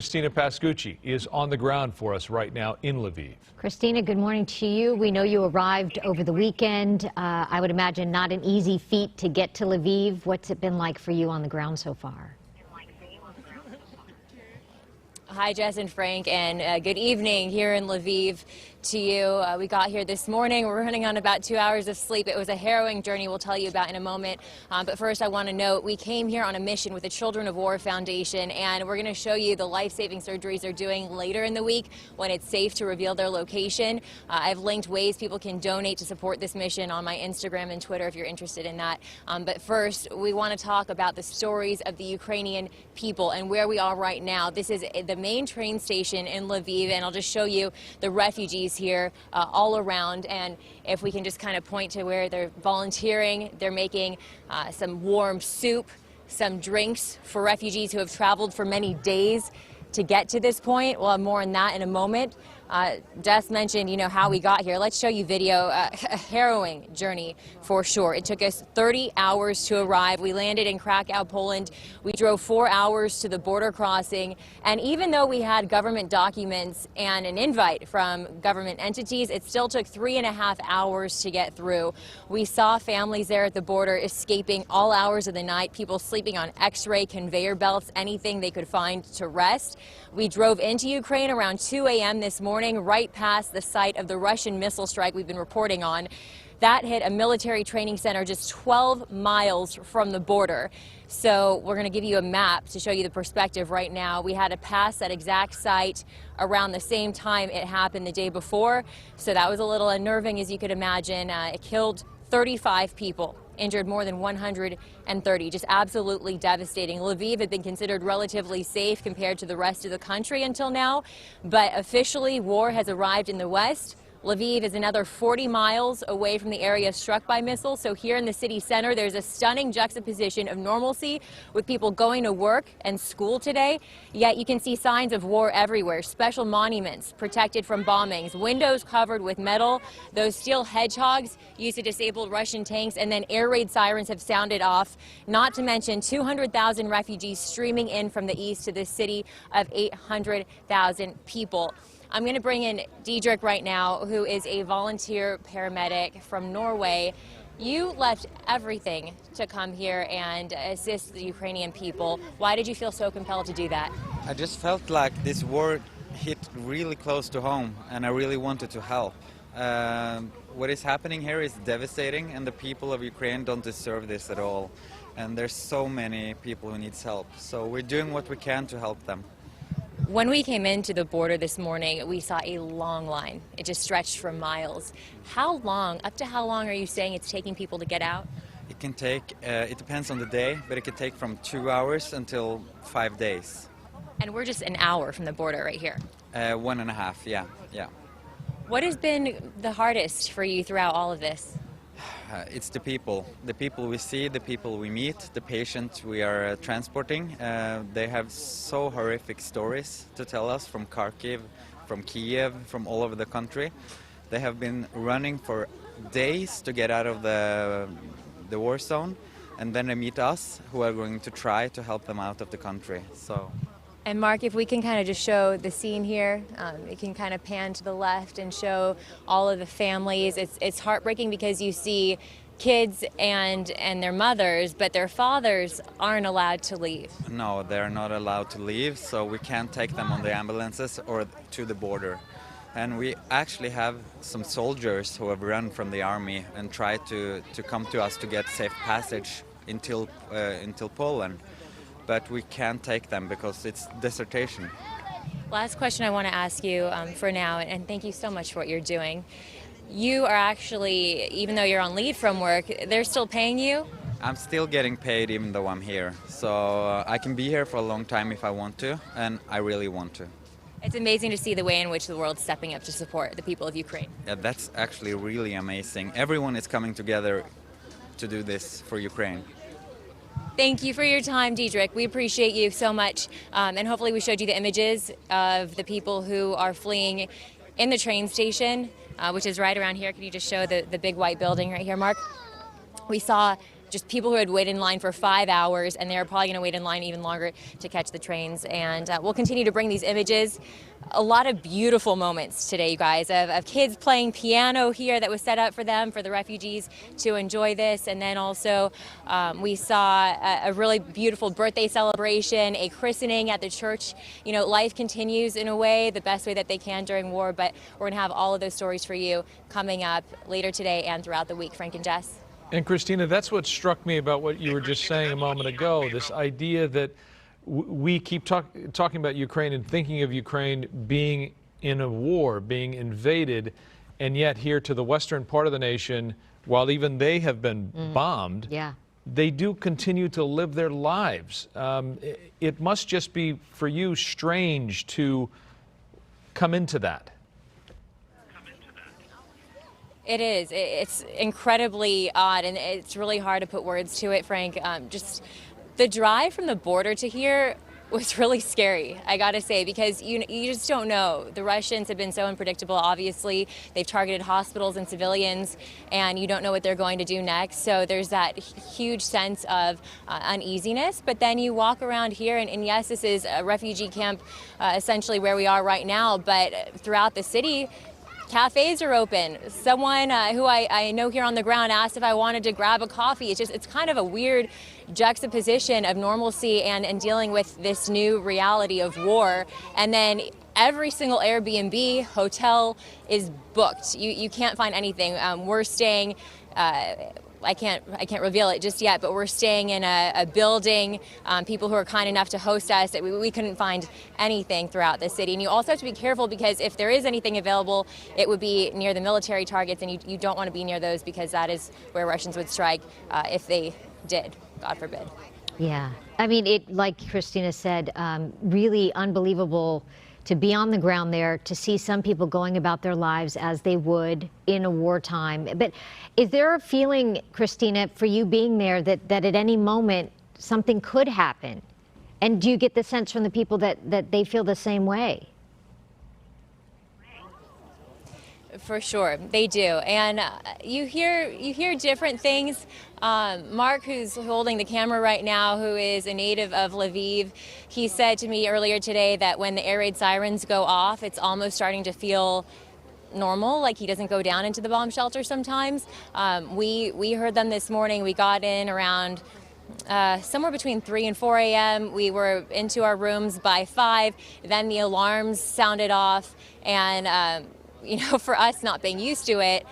Christina Pascucci is on the ground for us right now in Lviv. Christina, good morning to you. We know you arrived over the weekend. I would imagine not an easy feat to get to Lviv. What's it been like for you on the ground so far? Hi, Jess and Frank, and good evening here in Lviv to you. We got here this morning. We're running on about 2 hours of sleep. It was a harrowing journey we'll tell you about in a moment. But first, I want to note we came here on a mission with the Children of War Foundation, and we're going to show you the life-saving surgeries they're doing later in the week when it's safe to reveal their location. I've linked ways people can donate to support this mission on my Instagram and Twitter if you're interested in that. But first, we want to talk about the stories of the Ukrainian people and where we are right now. This is the main train station in Lviv, and I'll just show you the refugees here all around. And if we can just kind of point to where they're volunteering, they're making some warm soup, some drinks for refugees who have traveled for many days to get to this point. We'll have more on that in a moment. Jess mentioned, how we got here. Let's show you video. A harrowing journey for sure. It took us 30 hours to arrive. We landed in Krakow, Poland. We drove 4 hours to the border crossing. And even though we had government documents and an invite from government entities, it still took 3.5 hours to get through. We saw families there at the border escaping all hours of the night, people sleeping on X-ray conveyor belts, anything they could find to rest. We drove into Ukraine around 2 a.m. this morning, right past the site of the Russian missile strike we've been reporting on. That hit a military training center just 12 miles from the border. So we're going to give you a map to show you the perspective right now. We had to pass that exact site around the same time it happened the day before. So that was a little unnerving, as you could imagine. It killed 35 people, injured more than 130, just absolutely devastating. Lviv had been considered relatively safe compared to the rest of the country until now, but officially war has arrived in the west. Lviv is another 40 miles away from the area struck by missiles. So here in the city center, there's a stunning juxtaposition of normalcy with people going to work and school today. Yet you can see signs of war everywhere. Special monuments protected from bombings, windows covered with metal, those steel hedgehogs used to disable Russian tanks, and then air raid sirens have sounded off. Not to mention 200,000 refugees streaming in from the east to this city of 800,000 people. I'm going to bring in Diedrich right now, who is a volunteer paramedic from Norway. You left everything to come here and assist the Ukrainian people. Why did you feel so compelled to do that? I just felt like this war hit really close to home, and I really wanted to help. What is happening here is devastating, and the people of Ukraine don't deserve this at all. And there's so many people who need help. So we're doing what we can to help them. When we came into the border this morning, we saw a long line. It just stretched for miles. How long, up to how long are you saying it's taking people to get out? It can take, it depends on the day, but it can take from 2 hours until 5 days. And we're just an hour from the border right here. 1.5, yeah. What has been the hardest for you throughout all of this? It's the people we see, the people we meet, the patients we are transporting. They have so horrific stories to tell us from Kharkiv, from Kiev, from all over the country. They have been running for days to get out of the war zone, and then they meet us, who are going to try to help them out of the country. And Mark, if we can kind of just show the scene here, it can kind of pan to the left and show all of the families. It's heartbreaking because you see kids and their mothers, but their fathers aren't allowed to leave. No, they're not allowed to leave, so we can't take them on the ambulances or to the border. And we actually have some soldiers who have run from the army and tried to come to us to get safe passage until Poland. But we can't take them because it's desertion. Last question I want to ask you for now, and thank you so much for what you're doing. You are actually, even though you're on leave from work, they're still paying you? I'm still getting paid even though I'm here. So I can be here for a long time if I want to, and I really want to. It's amazing to see the way in which the world's stepping up to support the people of Ukraine. Yeah, that's actually really amazing. Everyone is coming together to do this for Ukraine. Thank you for your time, Diedrich. We appreciate you so much. And hopefully we showed you the images of the people who are fleeing in the train station, which is right around here. Can you just show the big white building right here, Mark? We saw just people who had waited in line for 5 hours, and they're probably going to wait in line even longer to catch the trains. And we'll continue to bring these images. A lot of beautiful moments today, you guys, of kids playing piano here that was set up for them, for the refugees to enjoy this. And then also we saw a really beautiful birthday celebration, a christening at the church. You know, life continues in a way, the best way that they can during war, but we're going to have all of those stories for you coming up later today and throughout the week. Frank and Jess. And Christina, that's what struck me about what you were just saying a moment ago, this idea that we keep talking about Ukraine and thinking of Ukraine being in a war, being invaded, and yet here to the western part of the nation, while even they have been bombed, they do continue to live their lives. It must just be, for you, strange to come into that. It is. It's incredibly odd, and it's really hard to put words to it, Frank. Just the drive from the border to here was really scary, I gotta say, because you just don't know. The Russians have been so unpredictable, obviously. They've targeted hospitals and civilians, and you don't know what they're going to do next. So there's that huge sense of uneasiness. But then you walk around here, and yes, this is a refugee camp, essentially where we are right now, but throughout the city, cafes are open. Someone who I know here on the ground asked if I wanted to grab a coffee. It's kind of a weird juxtaposition of normalcy and dealing with this new reality of war. And then every single Airbnb hotel is booked. You can't find anything. We're staying, I can't reveal it just yet, but we're staying in a building. People who are kind enough to host us, we couldn't find anything throughout the city. And you also have to be careful, because if there is anything available, it would be near the military targets, and you don't want to be near those, because that is where Russians would strike if they did, God forbid. Yeah, I mean, like Christina said, really unbelievable to be on the ground there, to see some people going about their lives as they would in a wartime. But is there a feeling, Christina, for you being there, that at any moment something could happen? And do you get the sense from the people that they feel the same way? For sure, they do, and you hear different things. Mark, who's holding the camera right now, who is a native of Lviv, he said to me earlier today that when the air raid sirens go off, it's almost starting to feel normal, like he doesn't go down into the bomb shelter sometimes. We heard them this morning. We got in around somewhere between 3 and 4 a.m. We were into our rooms by 5. Then the alarms sounded off, and you know, for us not being used to it,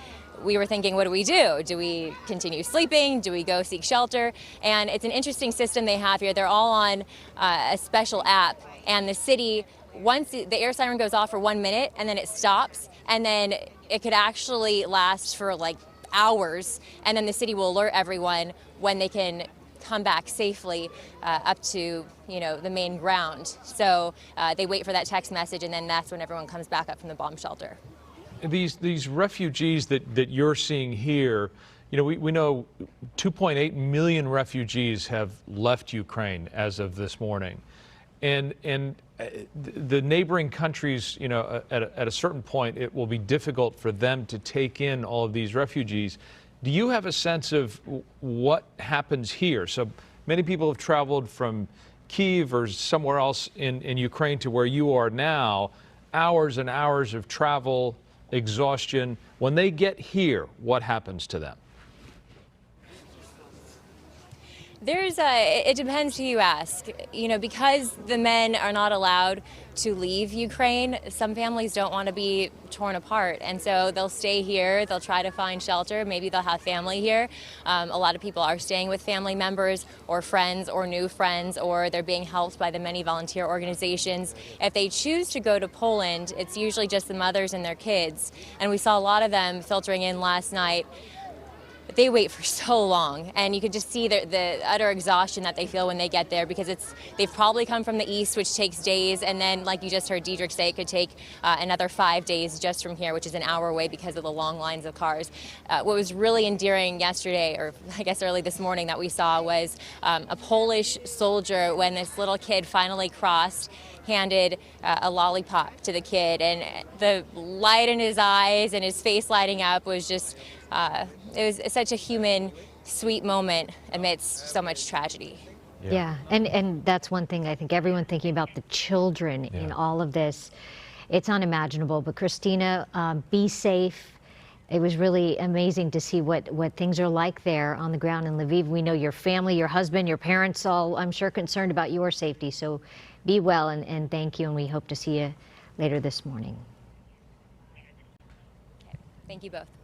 we were thinking, what do we do? Do we continue sleeping? Do we go seek shelter? And it's an interesting system they have here. They're all on a special app, and the city, once the air siren goes off for 1 minute and then it stops, and then it could actually last for like hours, and then the city will alert everyone when they can come back safely up to, you know, the main ground. So they wait for that text message, and then that's when everyone comes back up from the bomb shelter. These refugees that you're seeing here, you know, we know 2.8 million refugees have left Ukraine as of this morning, and the neighboring countries, you know, at a certain point, it will be difficult for them to take in all of these refugees. Do you have a sense of what happens here? So many people have traveled from Kyiv or somewhere else in Ukraine to where you are now, hours and hours of travel, exhaustion. When they get here, what happens to them? It depends who you ask. You know, because the men are not allowed to leave Ukraine, some families don't want to be torn apart. And so they'll stay here, they'll try to find shelter, maybe they'll have family here. A lot of people are staying with family members or friends or new friends, or they're being helped by the many volunteer organizations. If they choose to go to Poland, it's usually just the mothers and their kids. And we saw a lot of them filtering in last night. They wait for so long, and you could just see the utter exhaustion that they feel when they get there, because they've probably come from the east, which takes days, and then, like you just heard Diedrich say, it could take another 5 days just from here, which is an hour away because of the long lines of cars. What was really endearing yesterday, or I guess early this morning, that we saw was a Polish soldier, when this little kid finally crossed, handed a lollipop to the kid, and the light in his eyes and his face lighting up was just, it was such a human sweet moment amidst so much tragedy. Yeah, and that's one thing I think everyone thinking about the children in all of this. It's unimaginable. But Christina, be safe. It was really amazing to see what things are like there on the ground in Lviv. We know your family, your husband, your parents, all I'm sure concerned about your safety. So be well and thank you. And we hope to see you later this morning. Thank you both.